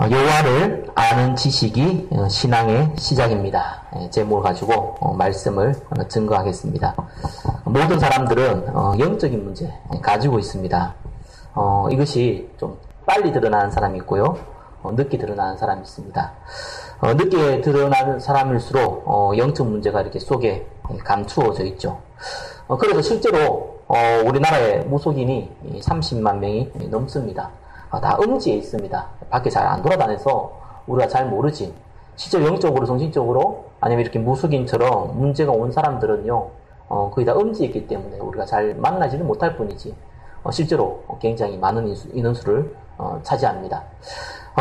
여호와를 아는 지식이 신앙의 시작입니다. 제목을 가지고 말씀을 증거하겠습니다. 모든 사람들은 영적인 문제 가지고 있습니다. 이것이 좀 빨리 드러나는 사람이 있고요. 늦게 드러나는 사람이 있습니다. 늦게 드러나는 사람일수록 영적 문제가 이렇게 속에 감추어져 있죠. 그래서 실제로 우리나라의 무속인이 30만 명이 넘습니다. 다 음지에 있습니다. 밖에 잘 안 돌아다녀서 우리가 잘 모르지. 실제 영적으로, 정신적으로, 아니면 이렇게 무속인처럼 문제가 온 사람들은요, 거의 다 음지에 있기 때문에 우리가 잘 만나지는 못할 뿐이지, 실제로 굉장히 많은 인원수를 차지합니다.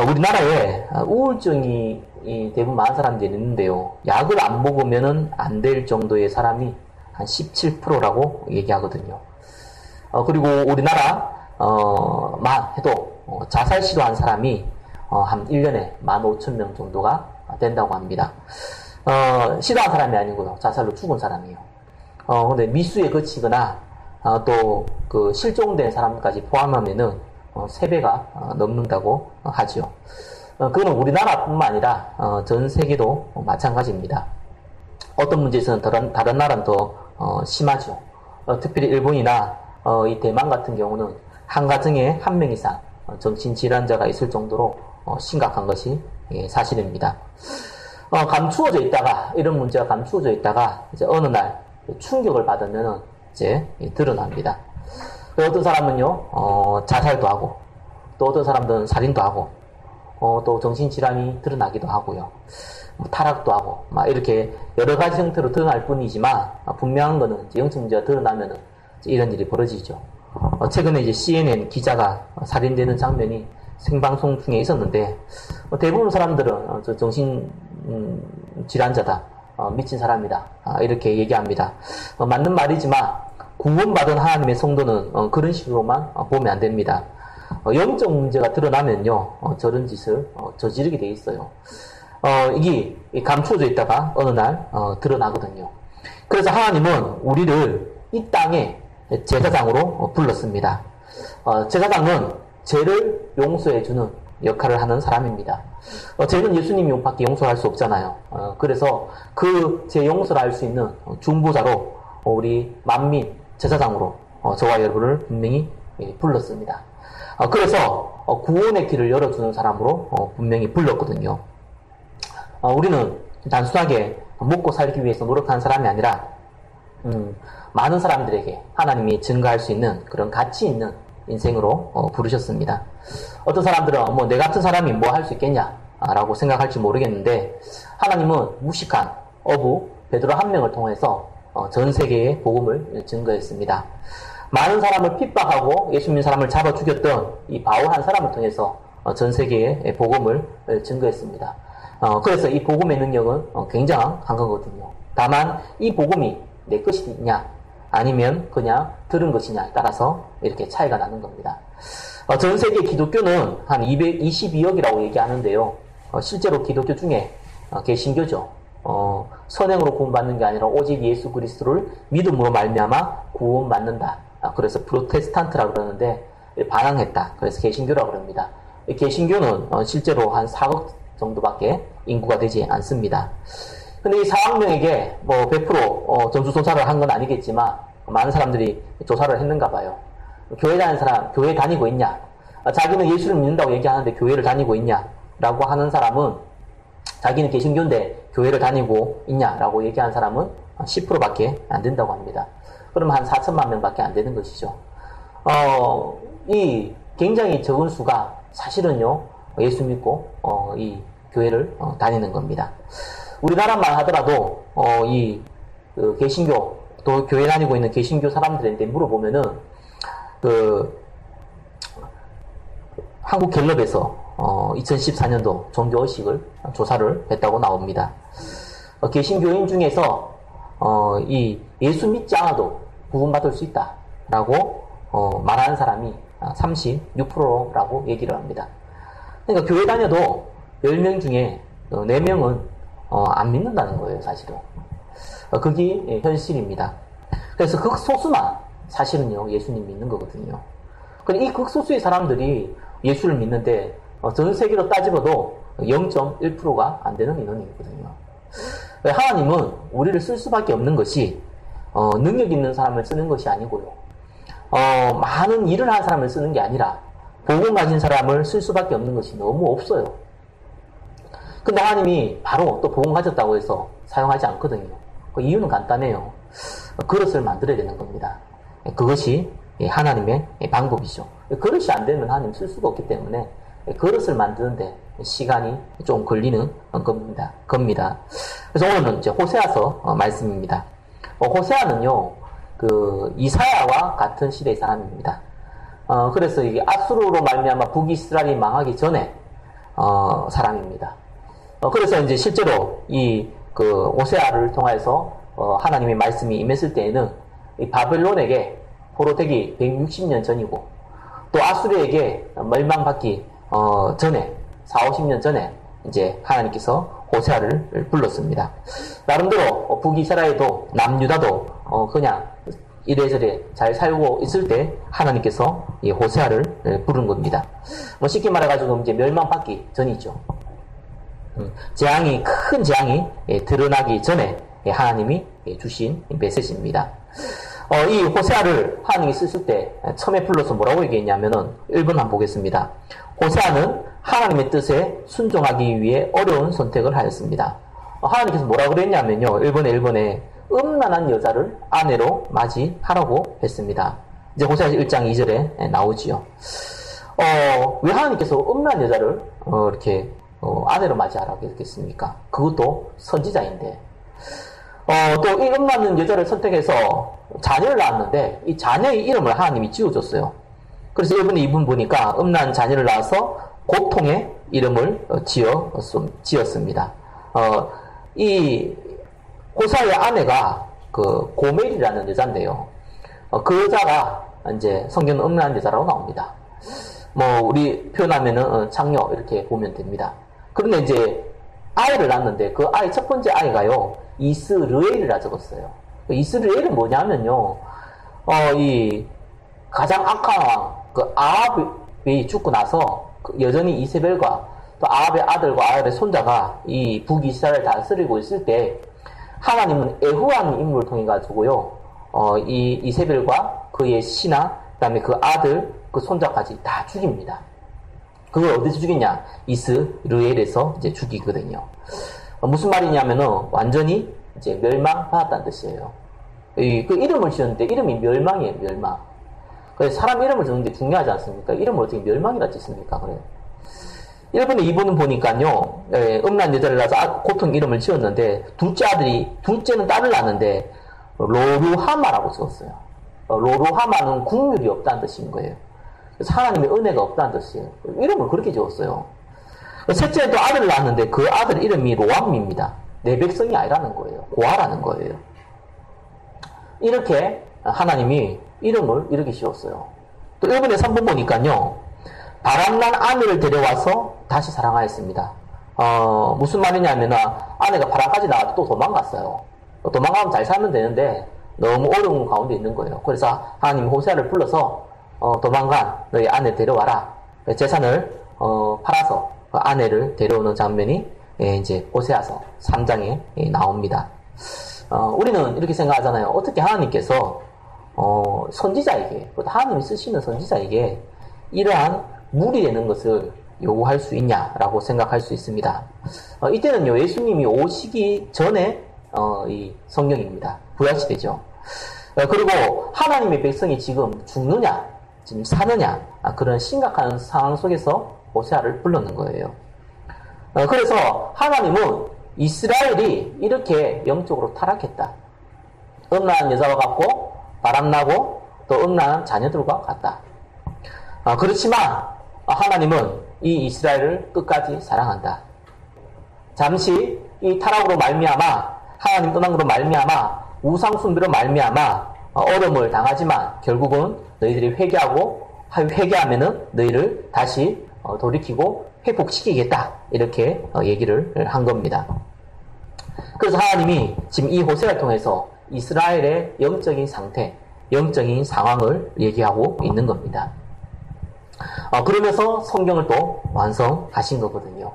우리나라에 우울증이 대부분 많은 사람들이 있는데요, 약을 안 먹으면 안 될 정도의 사람이 한 17%라고 얘기하거든요. 그리고 우리나라, 만 해도 자살 시도한 사람이 한 1년에 15,000명 정도가 된다고 합니다. 시도한 사람이 아니고요. 자살로 죽은 사람이에요. 근데 미수에 그치거나 또 그 실종된 사람까지 포함하면은 3배가 넘는다고 하죠. 그거는 우리나라뿐만 아니라 전 세계도 마찬가지입니다. 어떤 문제에서는 다른 나라는 더 심하죠. 특별히 일본이나 이 대만 같은 경우는 한 가정에 한 명 이상 정신질환자가 있을 정도로 심각한 것이 사실입니다. 감추어져 있다가, 이런 문제가 감추어져 있다가 이제 어느 날 충격을 받으면 이제 드러납니다. 어떤 사람은요, 자살도 하고, 또 어떤 사람들은 살인도 하고, 또 정신질환이 드러나기도 하고요. 타락도 하고, 막 이렇게 여러 가지 형태로 드러날 뿐이지만, 분명한 거는 이제 영적 문제가 드러나면은 이런 일이 벌어지죠. 최근에 이제 CNN 기자가 살인되는 장면이 생방송 중에 있었는데, 대부분 사람들은 정신 질환자다, 미친 사람이다, 이렇게 얘기합니다. 맞는 말이지만 구원받은 하나님의 성도는 그런 식으로만 보면 안 됩니다. 영적 문제가 드러나면요, 저런 짓을 저지르게 돼 있어요. 이게 감추어져 있다가 어느 날 드러나거든요. 그래서 하나님은 우리를 이 땅에 제사장으로 불렀습니다. 제사장은 죄를 용서해주는 역할을 하는 사람입니다. 죄는 예수님이 밖에 용서할 수 없잖아요. 그래서 그 죄 용서를 할 수 있는 중보자로 우리 만민 제사장으로 저와 여러분을 분명히 불렀습니다. 그래서 구원의 길을 열어주는 사람으로 분명히 불렀거든요. 우리는 단순하게 먹고 살기 위해서 노력하는 사람이 아니라 많은 사람들에게 하나님이 증거할 수 있는 그런 가치 있는 인생으로 부르셨습니다. 어떤 사람들은 내 같은 사람이 뭐 할 수 있겠냐 라고 생각할지 모르겠는데, 하나님은 무식한 어부 베드로 한 명을 통해서 전 세계에 복음을 증거했습니다. 많은 사람을 핍박하고 예수 믿는 사람을 잡아 죽였던 이 바울 한 사람을 통해서 전 세계에 복음을 증거했습니다. 그래서 이 복음의 능력은 굉장한 거거든요. 다만 이 복음이 내 것이냐 아니면 그냥 들은 것이냐에 따라서 이렇게 차이가 나는 겁니다. 전 세계 기독교는 한 222억이라고 얘기하는데요. 실제로 기독교 중에 개신교죠. 선행으로 구원받는 게 아니라 오직 예수 그리스도를 믿음으로 말미암아 구원받는다. 그래서 프로테스탄트라고 그러는데 반항했다. 그래서 개신교라고 그럽니다. 개신교는 실제로 한 4억 정도밖에 인구가 되지 않습니다. 근데 이 4억 명에게 100% 전수조사를 한 건 아니겠지만 많은 사람들이 조사를 했는가 봐요. 교회 다니는 사람, 교회 다니고 있냐? 자기는 예수를 믿는다고 얘기하는데 교회를 다니고 있냐? 라고 하는 사람은, 자기는 개신교인데 교회를 다니고 있냐? 라고 얘기하는 사람은 10%밖에 안 된다고 합니다. 그러면 한 4천만 명밖에 안 되는 것이죠. 이 굉장히 적은 수가 사실은요, 예수 믿고 이 교회를 다니는 겁니다. 우리나라만 하더라도 개신교, 또 교회 다니고 있는 개신교 사람들한테 물어보면은 한국갤럽에서 2014년도 종교의식을 조사를 했다고 나옵니다. 개신교인 중에서 이 예수 믿지 않아도 구원받을 수 있다라고 말하는 사람이 36%라고 얘기를 합니다. 그러니까 교회 다녀도 10명 중에 4명은 안 믿는다는 거예요, 사실은. 그게 현실입니다. 그래서 극소수만 사실은요, 예수님 믿는 거거든요. 근데 이 극소수의 사람들이 예수를 믿는데 전 세계로 따집어도 0.1%가 안 되는 인원이거든요. 하나님은 우리를 쓸 수밖에 없는 것이 능력 있는 사람을 쓰는 것이 아니고요. 많은 일을 하는 사람을 쓰는 게 아니라 복음 가진 사람을 쓸 수밖에 없는 것이 너무 없어요. 근데 하나님이 바로 또 복음 가졌다고 해서 사용하지 않거든요. 그 이유는 간단해요. 그릇을 만들어야 되는 겁니다. 그것이 하나님의 방법이죠. 그릇이 안 되면 하나님 쓸 수가 없기 때문에 그릇을 만드는데 시간이 좀 걸리는 겁니다. 그래서 오늘은 이제 호세아서 말씀입니다. 호세아는요, 그 이사야와 같은 시대의 사람입니다. 그래서 이게 아수르로 말미암아 북이스라엘이 망하기 전에 사람입니다. 그래서 이제 실제로 이 그 호세아를 통해서 하나님의 말씀이 임했을 때에는 이 바벨론에게 포로되기 160년 전이고 또 아수르에게 멸망받기 전에 40-50년 전에 이제 하나님께서 호세아를 불렀습니다. 나름대로 북이스라엘도 남유다도 그냥 이래저래 잘 살고 있을 때 하나님께서 이 호세아를 부른 겁니다. 쉽게 말해가지고 이제 멸망받기 전이죠. 큰 재앙이 드러나기 전에 하나님이 주신 메시지입니다. 이 호세아를 하나님이 쓰실 때 처음에 불러서 뭐라고 얘기했냐면은 1번 한번 보겠습니다. 호세아는 하나님의 뜻에 순종하기 위해 어려운 선택을 하였습니다. 하나님께서 뭐라고 그랬냐면요. 1번에 음란한 여자를 아내로 맞이하라고 했습니다. 이제 호세아 1장 2절에 나오지요. 왜 하나님께서 음란한 여자를 이렇게 아내로 맞이하라고 했겠습니까? 그것도 선지자인데. 또 이 음란한 여자를 선택해서 자녀를 낳았는데 이 자녀의 이름을 하나님이 지어줬어요. 그래서 1번에 2번 보니까 음란한 자녀를 낳아서 고통의 이름을 지었습니다. 이 호세아의 아내가 그 고멜이라는 여자인데요. 그 여자가 이제 성경은 음란한 여자라고 나옵니다. 우리 표현하면은 창녀 이렇게 보면 됩니다. 그런데 이제 아이를 낳았는데 그 아이 첫 번째 아이가요 이스르엘이라 적었어요. 이스르엘은 뭐냐면요, 이 가장 악한 왕, 그 아합이 죽고 나서 여전히 이세벨과 또 아합의 아들과 아합의 손자가 이 북이스라엘을 다스리고 있을 때 하나님은 에후라는 인물을 통해 가지고요, 이 이세벨과 그의 신하, 그다음에 그 아들, 그 손자까지 다 죽입니다. 그걸 어디서 죽이냐? 이스르엘에서 이제 죽이거든요. 무슨 말이냐면은 완전히 이제 멸망받았다는 뜻이에요. 그 이름을 지었는데 이름이 멸망이에요, 멸망. 그래서 사람 이름을 짓는데 중요하지 않습니까? 이름을 어떻게 멸망이라 짓습니까? 그래요. 1번에 2번은 보니까요, 음란 여자를 낳아서 고통 이름을 지었는데, 둘째는 딸을 낳았는데, 로루하마라고 지었어요. 로루하마는 국률이 없다는 뜻인 거예요. 그래서 하나님의 은혜가 없다는 뜻이에요. 이름을 그렇게 지었어요. 셋째는 또 아들을 낳았는데, 그 아들 이름이 로암입니다. 내 백성이 아니라는 거예요. 고아라는 거예요. 이렇게 하나님이 이름을 이렇게 지었어요. 또 1번에 3번 보니까요, 바람난 아내를 데려와서 다시 사랑하였습니다. 무슨 말이냐면, 아내가 바람까지 나와도 또 도망갔어요. 도망가면 잘 살면 되는데, 너무 어려운 가운데 있는 거예요. 그래서 하나님 호세아를 불러서, 도망간 너희 아내 데려와라. 재산을, 팔아서 그 아내를 데려오는 장면이, 이제 호세아서 3장에 나옵니다. 우리는 이렇게 생각하잖아요. 어떻게 하나님께서, 선지자에게, 하나님이 쓰시는 선지자에게 이러한 물이 되는 것을 요구할 수 있냐라고 생각할 수 있습니다. 이때는요, 예수님이 오시기 전에, 이 성경입니다. 부활시대죠. 그리고 하나님의 백성이 지금 죽느냐, 지금 사느냐, 그런 심각한 상황 속에서 호세아를 불렀는 거예요. 그래서 하나님은 이스라엘이 이렇게 영적으로 타락했다. 음란한 여자와 같고, 바람나고, 또 음란한 자녀들과 같다. 그렇지만 하나님은 이 이스라엘을 끝까지 사랑한다. 잠시 이 타락으로 말미암아, 하나님 떠난 것으로 말미암아, 우상 숭배로 말미암아 어려움을 당하지만 결국은 너희들이 회개하면은 너희를 다시 돌이키고 회복시키겠다. 이렇게 얘기를 한 겁니다. 그래서 하나님이 지금 이 호세아를 통해서 이스라엘의 영적인 상태, 영적인 상황을 얘기하고 있는 겁니다. 그러면서 성경을 또 완성하신 거거든요.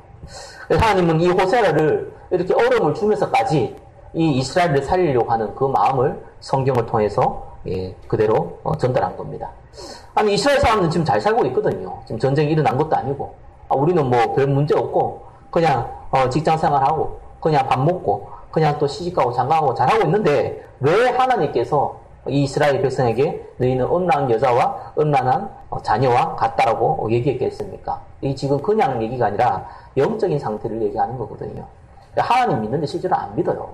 하나님은 이 호세아를 이렇게 어려움을 주면서까지 이 이스라엘을 살리려고 하는 그 마음을 성경을 통해서 그대로 전달한 겁니다. 아니, 이스라엘 사람들은 지금 잘 살고 있거든요. 지금 전쟁이 일어난 것도 아니고, 우리는 뭐 별 문제 없고, 그냥 직장 생활하고, 그냥 밥 먹고, 그냥 또 시집가고 장가가고 잘하고 있는데, 왜 하나님께서 이 이스라엘 백성에게 너희는 음란한 여자와 음란한 자녀와 같다라고 얘기했겠습니까? 이 지금 그냥 얘기가 아니라 영적인 상태를 얘기하는 거거든요. 하나님 믿는데 실제로 안 믿어요.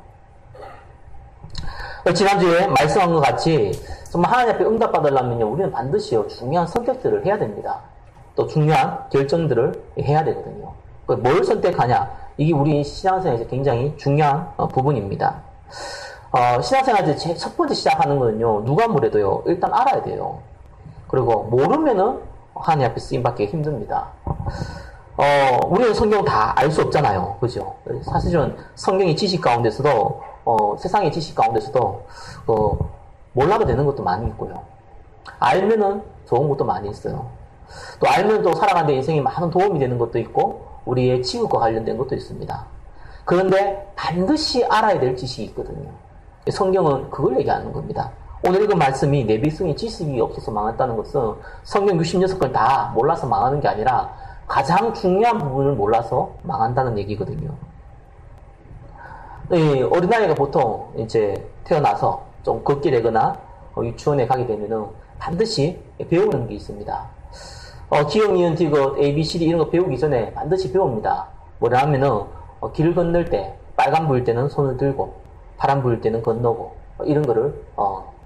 지난주에 말씀한 것 같이 정말 하나님 앞에 응답받으려면요, 우리는 반드시요 중요한 선택들을 해야 됩니다. 또 중요한 결정들을 해야 되거든요. 뭘 선택하냐, 이게 우리 신앙생활에서 굉장히 중요한 부분입니다. 신앙생활 첫 번째 시작하는 거는요, 누가 뭐래도요, 일단 알아야 돼요. 그리고 모르면은 하나님 앞에 쓰임받기 힘듭니다. 우리는 성경 다 알 수 없잖아요. 그죠? 사실은 성경의 지식 가운데서도, 세상의 지식 가운데서도, 몰라도 되는 것도 많이 있고요. 알면은 좋은 것도 많이 있어요. 또 알면 또 살아가는 데 인생에 많은 도움이 되는 것도 있고, 우리의 지극과 관련된 것도 있습니다. 그런데 반드시 알아야 될 지식이 있거든요. 성경은 그걸 얘기하는 겁니다. 오늘 읽은 말씀이 내 백성이 지식이 없어서 망했다는 것은 성경 66권 다 몰라서 망하는 게 아니라 가장 중요한 부분을 몰라서 망한다는 얘기거든요. 어린아이가 보통 이제 태어나서 좀 걷게 되거나 유치원에 가게 되면은 반드시 배우는 게 있습니다. 기억, 니은, 디귿, A, B, C, D 이런 거 배우기 전에 반드시 배웁니다. 뭐라 하면은 길 건널 때 빨간 불일 때는 손을 들고 파란 불일 때는 건너고 이런 거를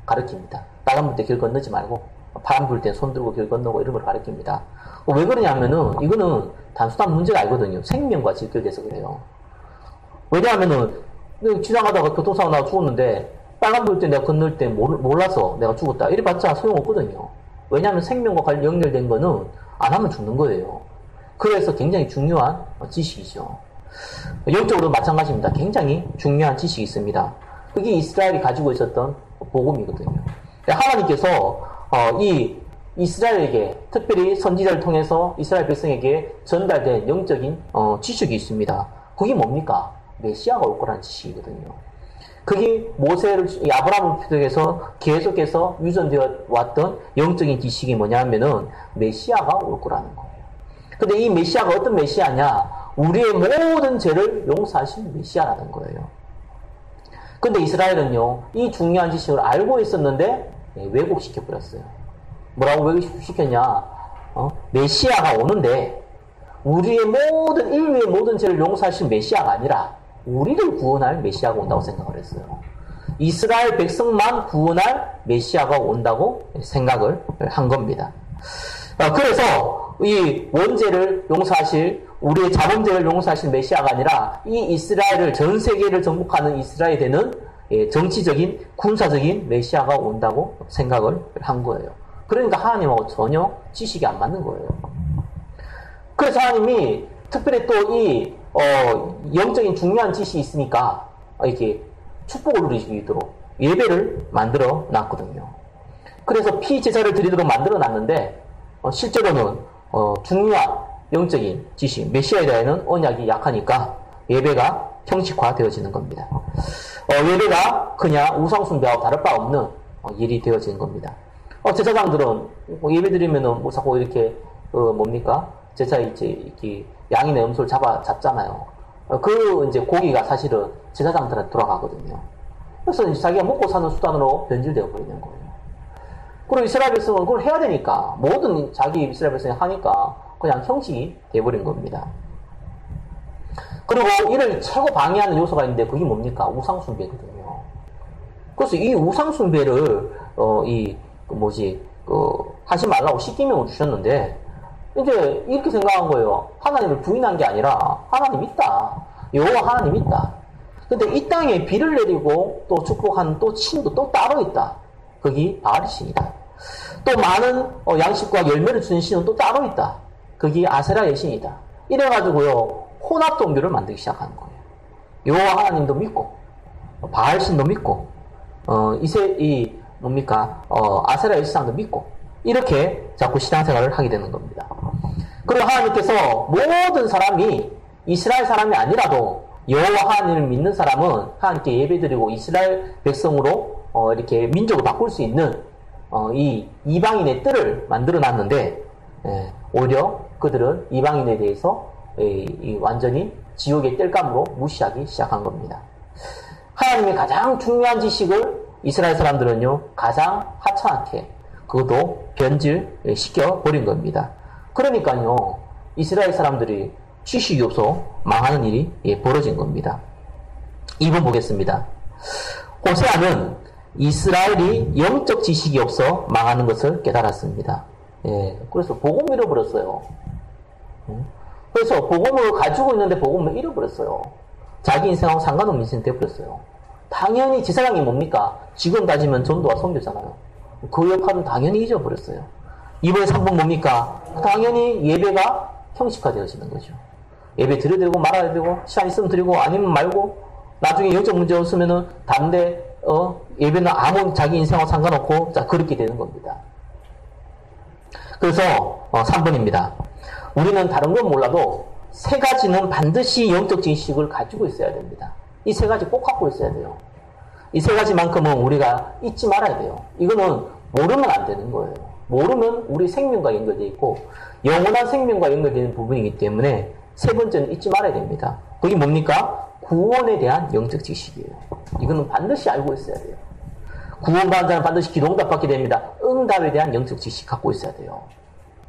가르칩니다. 빨간 불 때 길 건너지 말고 파란 불일 때는 손 들고 길 건너고 이런 걸 가르칩니다. 왜 그러냐면은 이거는 단순한 문제가 아니거든요. 생명과 직결돼서 그래요. 왜냐하면은 지나가다가 교통사고 나서 죽었는데 빨간 불일 때 내가 건널 때 몰라서 내가 죽었다 이래봤자 소용없거든요. 왜냐하면 생명과 연결된 거는 안 하면 죽는 거예요. 그래서 굉장히 중요한 지식이죠. 영적으로 마찬가지입니다. 굉장히 중요한 지식이 있습니다. 그게 이스라엘이 가지고 있었던 복음이거든요. 하나님께서 이 이스라엘에게 특별히 선지자를 통해서 이스라엘 백성에게 전달된 영적인 지식이 있습니다. 그게 뭡니까? 메시아가 올 거라는 지식이거든요. 그게 모세를 아브라함을 비롯해서 계속해서 유전되어 왔던 영적인 지식이 뭐냐 하면은 메시아가 올 거라는 거예요. 근데 이 메시아가 어떤 메시아냐? 우리의 모든 죄를 용서하신 메시아라는 거예요. 근데 이스라엘은요, 이 중요한 지식을 알고 있었는데 왜곡시켜버렸어요. 뭐라고 왜곡시켰냐? 메시아가 오는데 우리의 모든 인류의 모든 죄를 용서하신 메시아가 아니라 우리를 구원할 메시아가 온다고 생각을 했어요. 이스라엘 백성만 구원할 메시아가 온다고 생각을 한 겁니다. 그래서 이 원죄를 용서하실, 우리의 자범죄를 용서하실 메시아가 아니라 이 이스라엘을, 전 세계를 정복하는 이스라엘에 되는 정치적인, 군사적인 메시아가 온다고 생각을 한 거예요. 그러니까 하나님하고 전혀 지식이 안 맞는 거예요. 그래서 하나님이 특별히 또 이 영적인 중요한 지식이 있으니까 이렇게 축복을 누리시도록 예배를 만들어 놨거든요. 그래서 피제사를 드리도록 만들어 놨는데 실제로는 중요한 영적인 지식, 메시아에 대한 언약이 약하니까 예배가 형식화 되어지는 겁니다. 예배가 그냥 우상숭배와 다를 바 없는 일이 되어지는 겁니다. 제사장들은 예배 드리면은 뭐 자꾸 이렇게 뭡니까? 제사에 이렇게 양이나 염소를 잡잖아요. 이제 고기가 사실은 제사장들한테 돌아가거든요. 그래서 이제 자기가 먹고 사는 수단으로 변질되어 버리는 거예요. 그리고 이스라엘 백성은 그걸 해야 되니까, 모든 자기 이스라엘 백성이 하니까 그냥 형식이 돼버린 겁니다. 그리고 이를 최고 방해하는 요소가 있는데 그게 뭡니까? 우상숭배거든요. 그래서 이 우상숭배를 하지 말라고 10계명을 주셨는데 이제 이렇게 생각한 거예요. 하나님을 부인한 게 아니라 하나님 있다. 여호와 하나님 있다. 근데 이 땅에 비를 내리고 또 축복하는 또 신도 또 따로 있다. 거기 바알의 신이다. 또 많은 양식과 열매를 주는 신은 또 따로 있다. 거기 아세라의 신이다. 이래가지고요, 혼합 종교를 만들기 시작하는 거예요. 여호와 하나님도 믿고 바알 신도 믿고 아세라의 신상도 믿고 이렇게 자꾸 신앙생활을 하게 되는 겁니다. 그리고 하나님께서 모든 사람이 이스라엘 사람이 아니라도 여호와 하나님을 믿는 사람은 하나님께 예배드리고 이스라엘 백성으로 이렇게 민족을 바꿀 수 있는 이 이방인의 뜰을 만들어 놨는데 오히려 그들은 이방인에 대해서 완전히 지옥의 뜰감으로 무시하기 시작한 겁니다. 하나님의 가장 중요한 지식을 이스라엘 사람들은요 가장 하찮게 그것도 변질시켜 버린 겁니다. 그러니까요 이스라엘 사람들이 지식이 없어 망하는 일이 벌어진 겁니다. 2번 보겠습니다. 호세아는 이스라엘이 영적 지식이 없어 망하는 것을 깨달았습니다. 그래서 복음을 잃어버렸어요. 그래서 복음을 가지고 있는데 복음을 잃어버렸어요. 자기 인생하고 상관없는 인생이 되어버렸어요. 당연히 제사장이 뭡니까? 지금 따지면 전도와 선교잖아요. 그 역할은 당연히 잊어버렸어요. 이번에 3번 뭡니까? 당연히 예배가 형식화되어지는 거죠. 예배 드려야 되고 말아야 되고 시간 있으면 드리고 아니면 말고 나중에 영적 문제 없으면은 다른데 예배는 아무 자기 인생하고 상관없고 자 그렇게 되는 겁니다. 그래서 3번입니다. 우리는 다른 건 몰라도 세 가지는 반드시 영적 지식을 가지고 있어야 됩니다. 이 세 가지 꼭 갖고 있어야 돼요. 이 세 가지만큼은 우리가 잊지 말아야 돼요. 이거는 모르면 안 되는 거예요. 모르면 우리 생명과 연결되어 있고 영원한 생명과 연결되는 부분이기 때문에 세 번째는 잊지 말아야 됩니다. 그게 뭡니까? 구원에 대한 영적 지식이에요. 이거는 반드시 알고 있어야 돼요. 구원받은 자는 반드시 기도응답 받게 됩니다. 응답에 대한 영적 지식 갖고 있어야 돼요.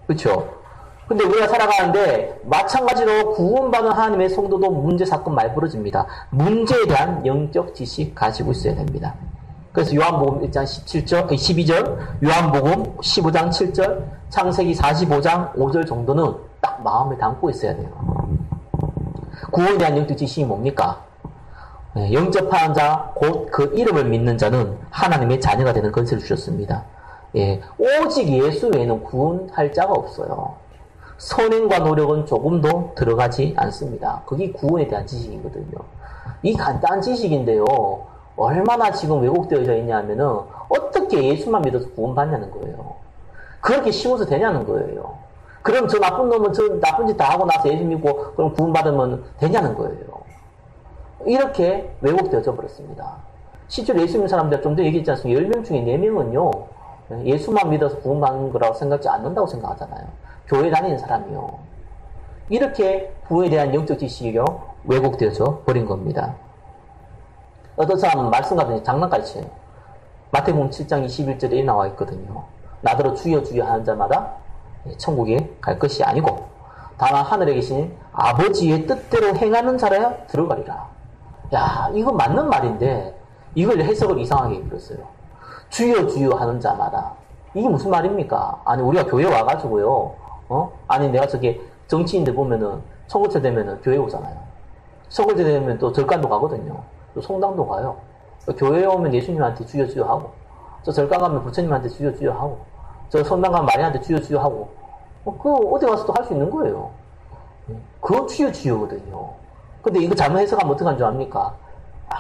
그렇죠? 근데 우리가 살아가는데 마찬가지로 구원받은 하나님의 성도도 문제, 사건 많이 벌어집니다. 문제에 대한 영적 지식 가지고 있어야 됩니다. 그래서 요한복음 1장 12절, 요한복음 15장 7절, 창세기 45장 5절 정도는 딱 마음에 담고 있어야 돼요. 구원에 대한 영적 지식이 뭡니까? 영접하는 자, 곧 그 이름을 믿는 자는 하나님의 자녀가 되는 권세를 주셨습니다. 오직 예수 외에는 구원할 자가 없어요. 선행과 노력은 조금도 들어가지 않습니다. 그게 구원에 대한 지식이거든요. 이 간단한 지식인데요. 얼마나 지금 왜곡되어져 있냐면은 어떻게 예수만 믿어서 구원받냐는 거예요. 그렇게 쉬워서 되냐는 거예요. 그럼 저 나쁜 놈은 저 나쁜 짓 다 하고 나서 예수 믿고 그럼 구원받으면 되냐는 거예요. 이렇게 왜곡되어져 버렸습니다. 실제로 예수 믿는 사람들 좀 전에 얘기했지 않습니까? 10명 중에 4명은요. 예수만 믿어서 구원받는 거라고 생각하지 않는다고 생각하잖아요. 교회 다니는 사람이요. 이렇게 구원에 대한 영적 지식이 왜곡되어져 버린 겁니다. 어떤 사람은 말씀 같은 장난까지 쳐요. 마태복음 7장 21절에 나와 있거든요. 나더러 주여 주여 하는 자마다 천국에 갈 것이 아니고 다만 하늘에 계신 아버지의 뜻대로 행하는 자라야 들어가리라. 야, 이거 맞는 말인데 이걸 해석을 이상하게 해버렸어요. 주여 주여 하는 자마다. 이게 무슨 말입니까? 아니 우리가 교회 와가지고요. 아니 내가 저기 정치인들 보면은 선거철 되면은 교회 오잖아요. 선거철 되면 또 절간도 가거든요. 또 성당도 가요. 교회에 오면 예수님한테 주여 주여 하고, 저 절간 가면 부처님한테 주여 주여 하고, 저 성당 가면 마리아한테 주여 주여 하고, 그거 어디 가서도 할 수 있는 거예요. 그건 주여 주여거든요. 근데 이거 잘못 해석하면 어떡한 줄 압니까?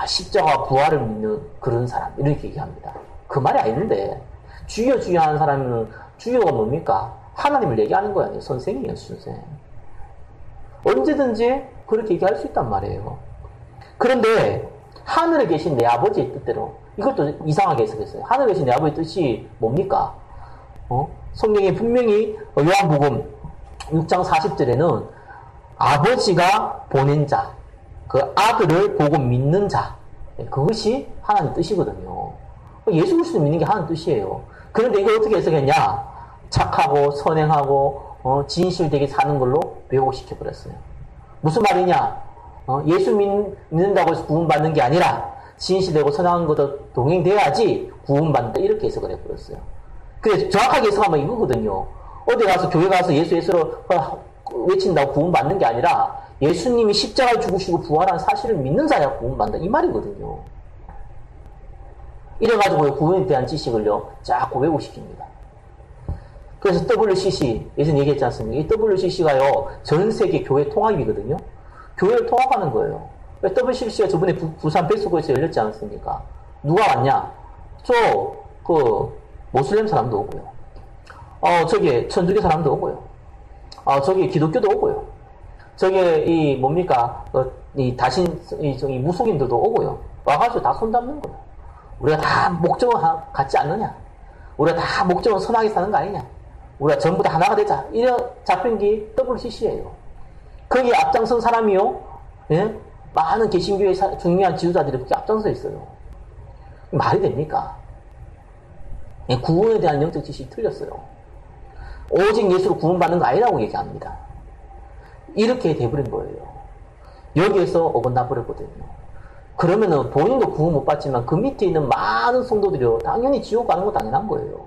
십자가 부활을 믿는 그런 사람 이렇게 얘기합니다. 그 말이 아닌데 주여 주여 하는 사람은 주여가 뭡니까? 하나님을 얘기하는 거 아니에요. 선생이에요, 선생. 언제든지 그렇게 얘기할 수 있단 말이에요. 그런데 하늘에 계신 내 아버지의 뜻대로 이것도 이상하게 해석했어요. 하늘에 계신 내 아버지의 뜻이 뭡니까? 성경에 분명히 요한복음 6장 40절에는 아버지가 보낸 자, 그 아들을 보고 믿는 자, 그것이 하나님 뜻이거든요. 예수 그리스도 믿는 게 하나님 뜻이에요. 그런데 이걸 어떻게 해석했냐? 착하고 선행하고 진실되게 사는 걸로 왜곡시켜버렸어요. 무슨 말이냐? 예수 믿는다고 해서 구원받는 게 아니라 진실되고 선행한 것도 동행돼야지 구원받는다 이렇게 해석을 해버렸어요. 그래서 정확하게 해석하면 이거거든요. 어디 가서 교회 가서 예수로 외친다고 구원받는 게 아니라 예수님이 십자가를 죽으시고 부활한 사실을 믿는 자야 구원받는다 이 말이거든요. 이래가지고 구원에 대한 지식을요 자꾸 왜곡시킵니다. 그래서 WCC 예전에 얘기했지 않습니까? 이 WCC가요 전 세계 교회 통합이거든요. 교회를 통합하는 거예요. WCC가 저번에 부산 백석구에서 열렸지 않습니까? 누가 왔냐? 모슬렘 사람도 오고요. 저기 천주교 사람도 오고요. 저기 기독교도 오고요. 저기 이 뭡니까 이 무속인들도 오고요. 와가지고 다 손잡는 거예요. 우리가 다 목적은 같지 않느냐? 우리가 다 목적은 선하게 사는 거 아니냐? 우리가 전부 다 하나가 되자. 이런 잡힌 게 WCC예요. 거기에 앞장선 사람이요. 예? 많은 개신교의 중요한 지도자들이 그렇게 앞장서 있어요. 말이 됩니까? 예, 구원에 대한 영적 지식이 틀렸어요. 오직 예수로 구원받는 거 아니라고 얘기합니다. 이렇게 돼버린 거예요. 여기에서 어긋나 버렸거든요. 그러면은 본인도 구원 못 받지만 그 밑에 있는 많은 성도들이요. 당연히 지옥 가는 거 당연한 거예요.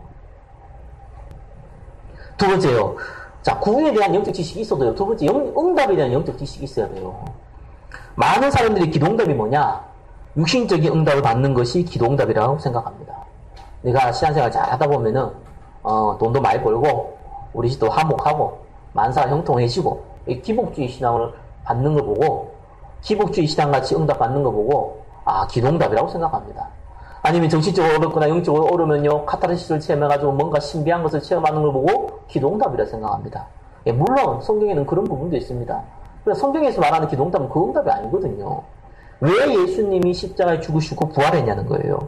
두 번째요. 자, 구원에 대한 영적 지식이 있어도요. 두 번째, 응답에 대한 영적 지식이 있어야 돼요. 많은 사람들이 기도응답이 뭐냐? 육신적인 응답을 받는 것이 기도응답이라고 생각합니다. 내가 신앙생활 잘 하다 보면은, 돈도 많이 벌고, 우리 집도 화목하고, 만사가 형통해지고, 이 기복주의 신앙을 받는 거 보고, 기복주의 신앙같이 응답 받는 거 보고, 기도응답이라고 생각합니다. 아니면 정신적으로 어렵거나 영적으로 어려우면요, 카타르시스를 체험해가지고 뭔가 신비한 것을 체험하는 걸 보고 기도응답이라 생각합니다. 예, 물론 성경에는 그런 부분도 있습니다. 그래서 성경에서 말하는 기도응답은 그 응답이 아니거든요. 왜 예수님이 십자가에 죽으시고 부활했냐는 거예요.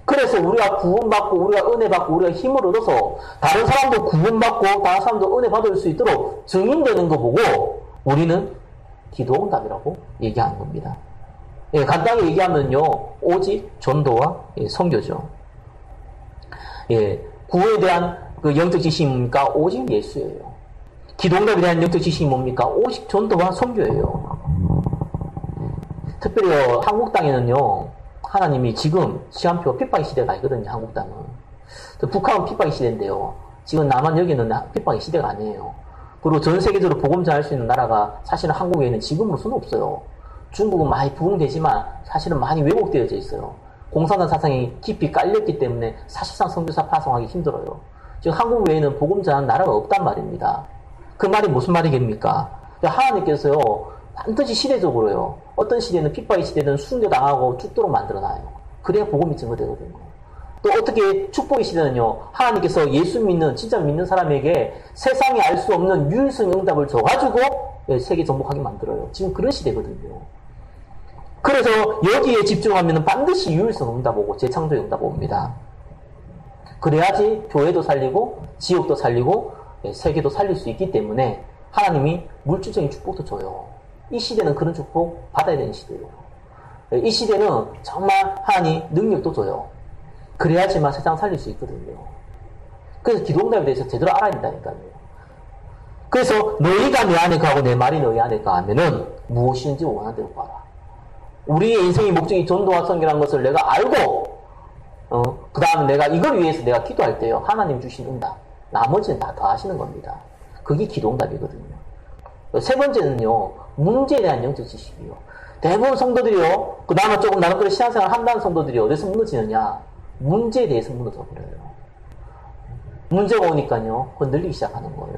그래서 우리가 구원받고 우리가 은혜 받고 우리가 힘을 얻어서 다른 사람도 구원받고 다른 사람도 은혜 받을 수 있도록 증인되는 거 보고 우리는 기도응답이라고 얘기하는 겁니다. 예, 간단히 얘기하면요, 오직 전도와 선교죠. 예, 구원에 대한 그 영적 지식이 뭡니까? 오직 예수예요. 기도응답에 대한 영적 지식이 뭡니까? 오직 전도와 선교예요. 특별히 한국 땅에는요, 하나님이 지금 시간표 핍박의 시대가 아니거든요, 한국 땅은. 북한은 핍박의 시대인데요. 지금 남한 여기는 핍박의 시대가 아니에요. 그리고 전 세계적으로 복음 전할 수 있는 나라가 사실은 한국에는 지금으로서는 없어요. 중국은 많이 부흥되지만 사실은 많이 왜곡되어져 있어요. 공산당 사상이 깊이 깔렸기 때문에 사실상 선교사 파송하기 힘들어요. 지금 한국 외에는 복음 전하는 나라가 없단 말입니다. 그 말이 무슨 말이겠습니까? 하나님께서요, 반드시 시대적으로요, 어떤 시대는 핍박의 시대는 순교당하고 죽도록 만들어놔요. 그래야 복음이 증거되거든요. 또 어떻게 축복의 시대는요, 하나님께서 예수 믿는, 진짜 믿는 사람에게 세상이 알 수 없는 유일성 응답을 줘가지고 세계 정복하게 만들어요. 지금 그런 시대거든요. 그래서 여기에 집중하면 반드시 유일성 응답 오고 재창조 응답 옵니다. 그래야지 교회도 살리고 지역도 살리고 세계도 살릴 수 있기 때문에 하나님이 물질적인 축복도 줘요. 이 시대는 그런 축복 받아야 되는 시대예요. 이 시대는 정말 하나님 능력도 줘요. 그래야지만 세상 살릴 수 있거든요. 그래서 기도응답에 대해서 제대로 알아야 된다니까요. 그래서 너희가 내 안에 거하고 내 말이 너희 안에 거하면은 무엇이든지 원하는 대로 구하라. 우리의 인생의 목적이 전도와 선교라는 것을 내가 알고 그 다음에 내가 이걸 위해서 내가 기도할 때요, 하나님 주신 응답, 나머지는 다 더하시는 겁니다. 그게 기도응답이거든요. 세 번째는요, 문제에 대한 영적 지식이요. 대부분 성도들이요, 그 다음에 조금 나름 그런 신앙생활 한다는 성도들이 어디서 무너지느냐? 문제에 대해서 무너져 버려요. 문제가 오니까요, 흔들리기 시작하는 거예요.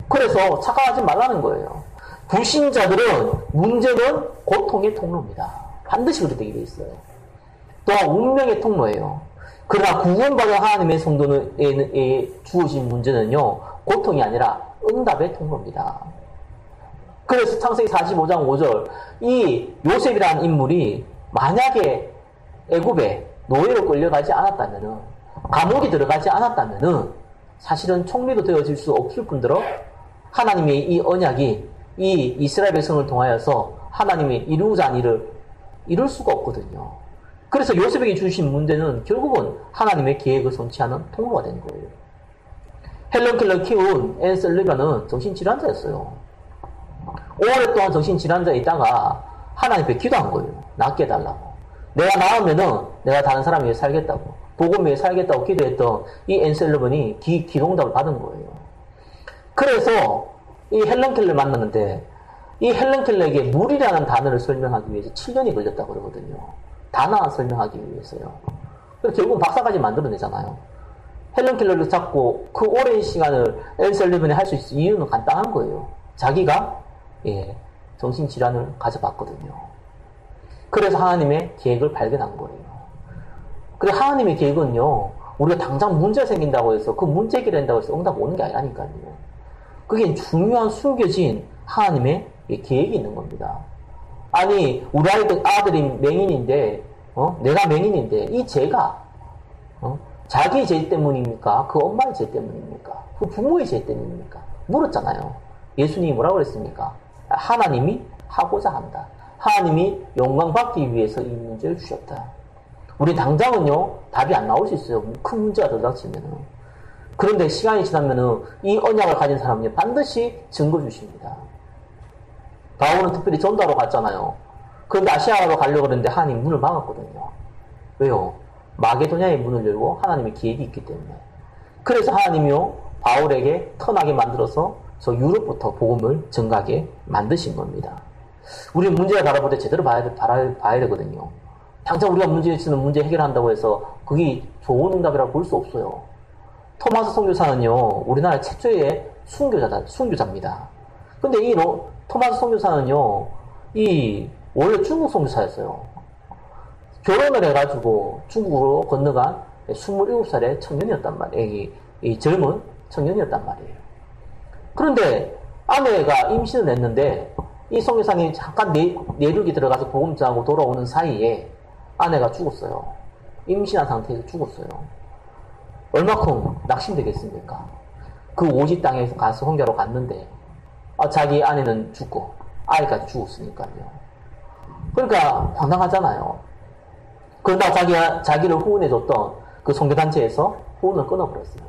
그래서 착각하지 말라는 거예요. 불신자들은 문제는 고통의 통로입니다. 반드시 그렇게 되어 있어요. 또한 운명의 통로예요. 그러나 구원받은 하나님의 성도에 주어진 문제는요, 고통이 아니라 응답의 통로입니다. 그래서 창세기 45장 5절, 이 요셉이라는 인물이 만약에 애굽에 노예로 끌려가지 않았다면은, 감옥에 들어가지 않았다면은, 사실은 총리도 되어질 수 없을 뿐더러, 하나님의 이 언약이 이 이스라엘 백성을 통하여서 하나님이 이루고자 한 일을 이룰 수가 없거든요. 그래서 요셉에게 주신 문제는 결국은 하나님의 계획을 성취하는 통로가 된 거예요. 헬런 켈러 키운 앤 셀리반은 정신질환자였어요. 오랫동안 정신질환자에 있다가 하나님께 기도한 거예요. 낫게 해달라고. 내가 나오면은 내가 다른 사람 위해 살겠다고, 복음 위해 살겠다고 기도했던 이 앤 셀리반이 기도응답을 받은 거예요. 그래서 이 헬런 켈러를 만났는데, 이 헬런 켈러에게 물이라는 단어를 설명하기 위해서 7년이 걸렸다고 그러거든요. 단어 설명하기 위해서요. 그래서 결국 박사까지 만들어내잖아요. 헬런 켈러를 잡고 그 오랜 시간을 앤 셀리반이 할 수 있을 이유는 간단한 거예요. 자기가 정신질환을 가져봤거든요. 그래서 하나님의 계획을 발견한 거예요. 그래서 하나님의 계획은요, 우리가 당장 문제 생긴다고 해서 그 문제 해결한다고 해서 응답 오는 게 아니라니까요. 그게 중요한 숨겨진 하나님의 계획이 있는 겁니다. 아니, 우리 아들이 맹인인데, 내가 맹인인데, 이 죄가, 자기 죄 때문입니까? 그 엄마의 죄 때문입니까? 그 부모의 죄 때문입니까? 물었잖아요. 예수님이 뭐라고 그랬습니까? 하나님이 하고자 한다. 하나님이 영광받기 위해서 이 문제를 주셨다. 우리 당장은요, 답이 안 나올 수 있어요. 큰 문제가 들닥치면은. 그런데 시간이 지나면은 이 언약을 가진 사람은 반드시 증거 주십니다. 바울은 특별히 전도하러 갔잖아요. 그런데 아시아로 가려고 했는데 하나님 문을 막았거든요. 왜요? 마게도냐의 문을 열고 하나님의 계획이 있기 때문에. 그래서 하나님이요, 바울에게 터나게 만들어서 저 유럽부터 복음을 증가하게 만드신 겁니다. 우리는 문제를 바라볼 때 제대로 봐야 되거든요. 당장 우리가 문제 해결한다고 해서 그게 좋은 응답이라고 볼 수 없어요. 토마스 선교사는요, 우리나라 최초의 순교자입니다. 근데 이 토마스 선교사는요, 원래 중국 선교사였어요. 결혼을 해가지고 중국으로 건너간 27살의 청년이었단 말이에요. 이 젊은 청년이었단 말이에요. 그런데 아내가 임신을 했는데 이 선교사님이 잠깐 내륙에 들어가서 복음 전하고 돌아오는 사이에 아내가 죽었어요. 임신한 상태에서 죽었어요. 얼마큼 낙심되겠습니까? 그 오지 땅에 가서 선교하러 갔는데 자기 아내는 죽고 아이까지 죽었으니까요. 그러니까 황당하잖아요. 그러다가 자기를 후원해줬던 그 선교단체에서 후원을 끊어버렸어요.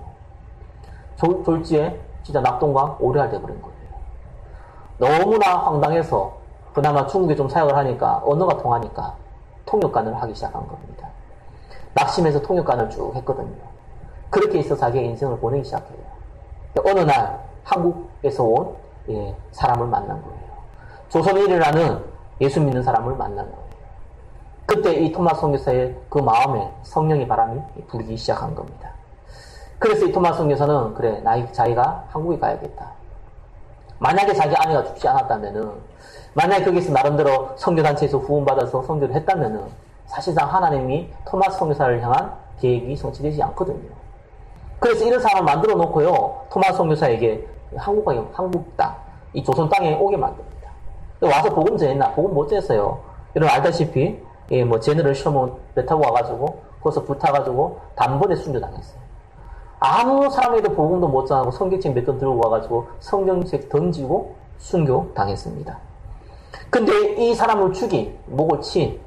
졸지에 진짜 낙동강 오래할 돼버린 거예요. 너무나 황당해서 그나마 중국에 좀 사역을 하니까 언어가 통하니까 통역관을 하기 시작한 겁니다. 낙심해서 통역관을 쭉 했거든요. 그렇게 해서 자기의 인생을 보내기 시작해요. 어느 날 한국에서 온 사람을 만난 거예요. 조선일이라는 예수 믿는 사람을 만난 거예요. 그때 이 토마스 선교사의 그 마음에 성령의 바람이 불기 시작한 겁니다. 그래서 이 토마스 선교사는 자기가 한국에 가야겠다. 만약에 자기 아내가 죽지 않았다면은, 만약에 거기서 나름대로 선교단체에서 후원받아서 선교를 했다면은 사실상 하나님이 토마스 선교사를 향한 계획이 성취되지 않거든요. 그래서 이런 사람을 만들어 놓고요, 토마스 선교사에게 한국 땅, 이 조선 땅에 오게 만듭니다. 와서 복음 전했나? 복음 못 전했어요. 여러분 알다시피 제너럴 셔먼 배 타고 와가지고 거기서 붙어가지고 단번에 순교당했어요. 아무 사람에도 복음도 못 전하고 성경책 몇 권 들고 와가지고 성경책 던지고 순교당했습니다. 근데 이 사람을 죽인 목을 친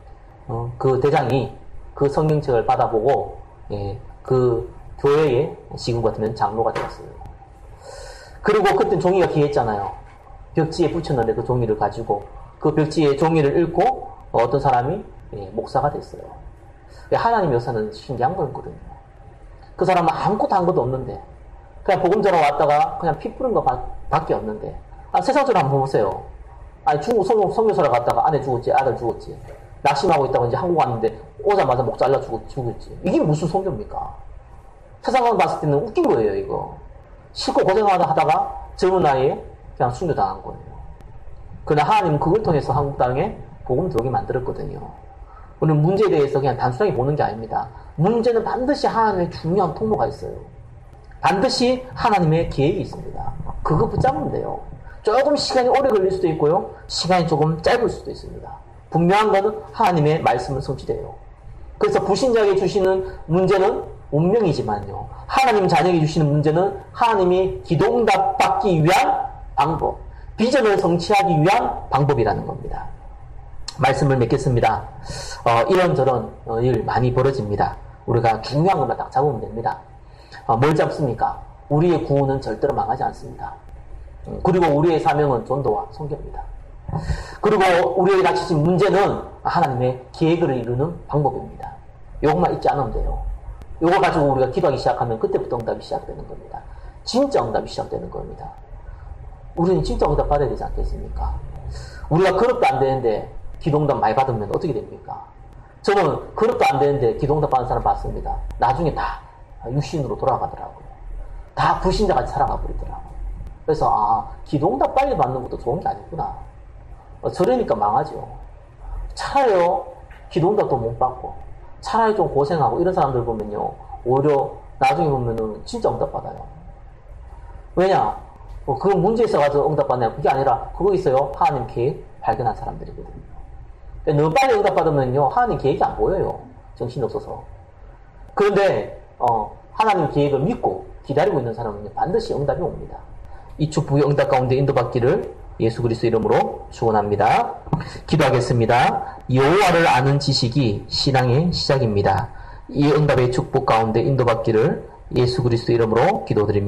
그 대장이 그 성경책을 받아보고 그 교회의 지금 같으면 장로가 되었어요. 그리고 그때 종이가 귀했잖아요. 벽지에 붙였는데 그 종이를 가지고 그 벽지에 종이를 읽고 어떤 사람이 목사가 됐어요. 하나님 역사는 신기한 거거든요. 그 사람은 아무것도 한 것도 없는데 그냥 복음 전하러 왔다가 그냥 피 뿌린 거 밖에 없는데 세상적으로 한번 보세요. 아니 중국 선교사를 갔다가 아내 죽었지, 아들 죽었지, 낙심하고 있다고 이제 한국 왔는데 오자마자 목 잘라 죽었지. 이게 무슨 선교입니까? 세상으로 봤을 때는 웃긴 거예요. 이거 싫고 고생하다가 젊은 나이에 그냥 순교당한 거예요. 그러나 하나님은 그걸 통해서 한국 땅에 복음 들어오게 만들었거든요. 우리는 문제에 대해서 그냥 단순하게 보는 게 아닙니다. 문제는 반드시 하나님의 중요한 통로가 있어요. 반드시 하나님의 계획이 있습니다. 그거 붙잡으면 돼요. 조금 시간이 오래 걸릴 수도 있고요, 시간이 조금 짧을 수도 있습니다. 분명한 것은 하나님의 말씀은 성취돼요. 그래서 불신자에게 주시는 문제는 운명이지만요, 하나님 자녀에게 주시는 문제는 하나님이 기도응답 받기 위한 방법, 비전을 성취하기 위한 방법이라는 겁니다. 말씀을 맺겠습니다. 이런저런 일 많이 벌어집니다. 우리가 중요한 것만 딱 잡으면 됩니다. 뭘 잡습니까? 우리의 구원은 절대로 망하지 않습니다. 그리고 우리의 사명은 전도와 선교입니다. 그리고 우리에게 닥치신 문제는 하나님의 계획을 이루는 방법입니다. 이것만 잊지 않으면 돼요. 이거 가지고 우리가 기도하기 시작하면 그때부터 응답이 시작되는 겁니다. 진짜 응답이 시작되는 겁니다. 우리는 진짜 응답 받아야 되지 않겠습니까? 우리가 그릇도 안 되는데 기도응답 많이 받으면 어떻게 됩니까? 저는 그릇도 안 되는데 기도응답 받는 사람 봤습니다. 나중에 다 육신으로 돌아가더라고요. 다 불신자같이 살아가 버리더라고요. 그래서 기도응답 빨리 받는 것도 좋은 게 아니구나. 저러니까 망하죠. 차라리요, 기도응답도 못 받고 차라리 좀 고생하고 이런 사람들 보면요, 오히려 나중에 보면은 진짜 응답 받아요. 왜냐? 그 문제 있어가지고 응답받냐. 그게 아니라, 그거 있어요. 하나님 계획 발견한 사람들이거든요. 너무 빨리 응답받으면요, 하나님 계획이 안 보여요. 정신이 없어서. 그런데, 하나님 계획을 믿고 기다리고 있는 사람은요, 반드시 응답이 옵니다. 이 축복의 응답 가운데 인도받기를 예수 그리스도 이름으로 축원합니다. 기도하겠습니다. 여호와를 아는 지식이 신앙의 시작입니다. 이 응답의 축복 가운데 인도받기를 예수 그리스도 이름으로 기도드립니다.